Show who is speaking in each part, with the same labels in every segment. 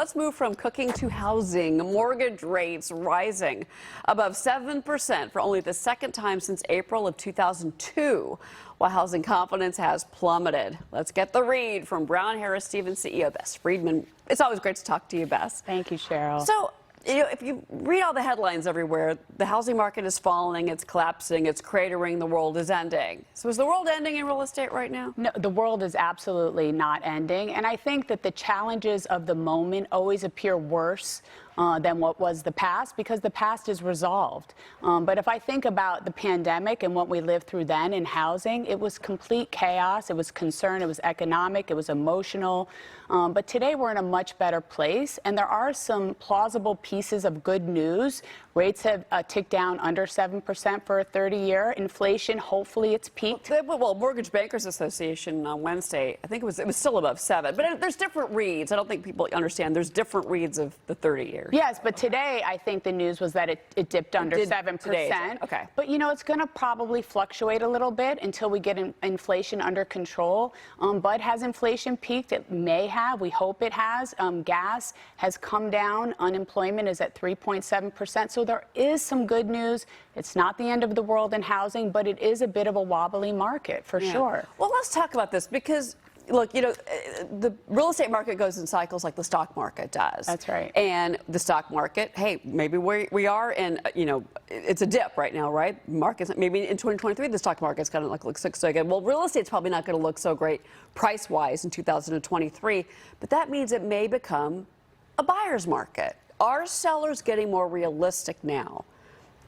Speaker 1: let's move from cooking to housing. Mortgage rates rising above 7% for only the second time since April of 2002, while housing confidence has plummeted. Let's get the read from Brown Harris Stevens CEO Bess Freedman. It's always great to talk to you, Bess.
Speaker 2: Thank you, Cheryl.
Speaker 1: So, if you read all the headlines everywhere, the housing market is falling, it's collapsing, it's cratering, the world is ending. So is the world ending in real estate right now?
Speaker 2: No, the world is absolutely not ending. And I think that the challenges of the moment always appear worse than what was the past, because the past is resolved. But if I think about the pandemic and what we lived through then in housing, it was complete chaos, it was concern, it was economic, it was emotional. But today we're in a much better place, and there are some plausible pieces of good news. Rates have ticked down under 7% for a 30-year. Inflation, hopefully it's peaked.
Speaker 1: Well, Mortgage Bankers Association on Wednesday, I think it was still above 7. But there's different reads. I don't think people understand. There's different reads of the 30 years.
Speaker 2: Yes, but today I think the news was that it dipped under 7%.
Speaker 1: Today, okay.
Speaker 2: But you know, it's going to probably fluctuate a little bit until we get inflation under control. But has inflation peaked? It may have. We hope it has. Gas has come down. Unemployment is at 3.7%. So there is some good news. It's not the end of the world in housing, but it is a bit of a wobbly market for sure.
Speaker 1: Well, let's talk about this because, look, you know, the real estate market goes in cycles like the stock market does.
Speaker 2: That's right.
Speaker 1: And the stock market, hey, maybe we are in, you know, it's a dip right now, right? Markets, maybe in 2023, the stock market's going to look so good. Well, real estate's probably not going to look so great price-wise in 2023, but that means it may become a buyer's market. Are sellers getting more realistic now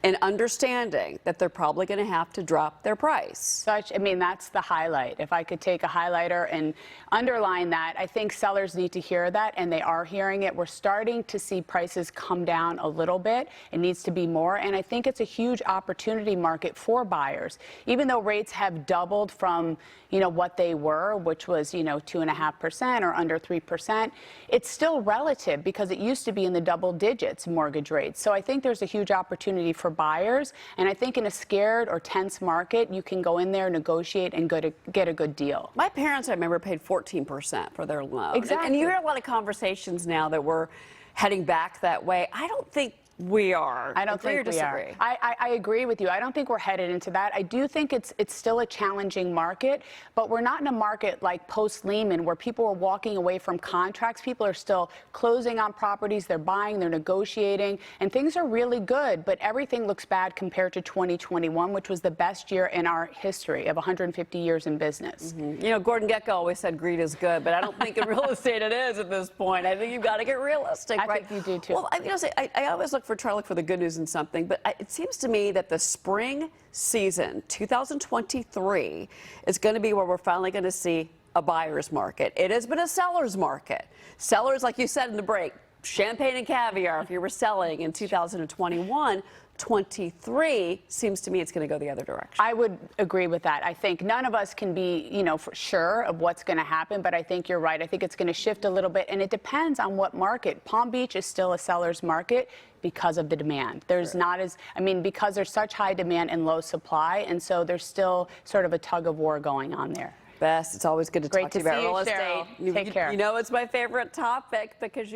Speaker 1: and understanding that they're probably going to have to drop their price?
Speaker 2: I mean, that's the highlight. If I could take a highlighter and underline that, I think sellers need to hear that, and they are hearing it. We're starting to see prices come down a little bit. It needs to be more, and I think it's a huge opportunity market for buyers. Even though rates have doubled from, you know, what they were, which was, you know, 2.5% or under 3%, it's still relative because it used to be in the double digits mortgage rates. So I think there's a huge opportunity for buyers, and I think in a scared or tense market, you can go in there, negotiate, and get a good deal.
Speaker 1: My parents, I remember, paid 14% for their loan.
Speaker 2: Exactly.
Speaker 1: And you hear a lot of conversations now that we're heading back that way. I don't think we are.
Speaker 2: I don't think we are. I agree with you. I don't think we're headed into that. I do think it's still a challenging market, but we're not in a market like post-Lehman where people are walking away from contracts. People are still closing on properties. They're buying, they're negotiating, and things are really good, but everything looks bad compared to 2021, which was the best year in our history of 150 years in business.
Speaker 1: Mm-hmm. You know, Gordon Gekko always said greed is good, but I don't think in real estate it is at this point. I think you've got to get realistic, right?
Speaker 2: I think you do too.
Speaker 1: Well, I always try to look for the good news in something, but it seems to me that the spring season 2023 is going to be where we're finally going to see a buyer's market. It has been a seller's market. Sellers, like you said in the break, champagne and caviar if you were selling in 2021. 23 seems to me it's going to go the other direction.
Speaker 2: I would agree with that. I think none of us can be, you know, for sure of what's going to happen, but I think you're right. I think it's going to shift a little bit, and it depends on what market. Palm Beach is still a seller's market because of the demand. There's not as, I mean, because there's such high demand and low supply, and so there's still sort of a tug of war going on there.
Speaker 1: Bess, it's always good to talk to you about real estate.
Speaker 2: Take care.
Speaker 1: You know it's my favorite topic because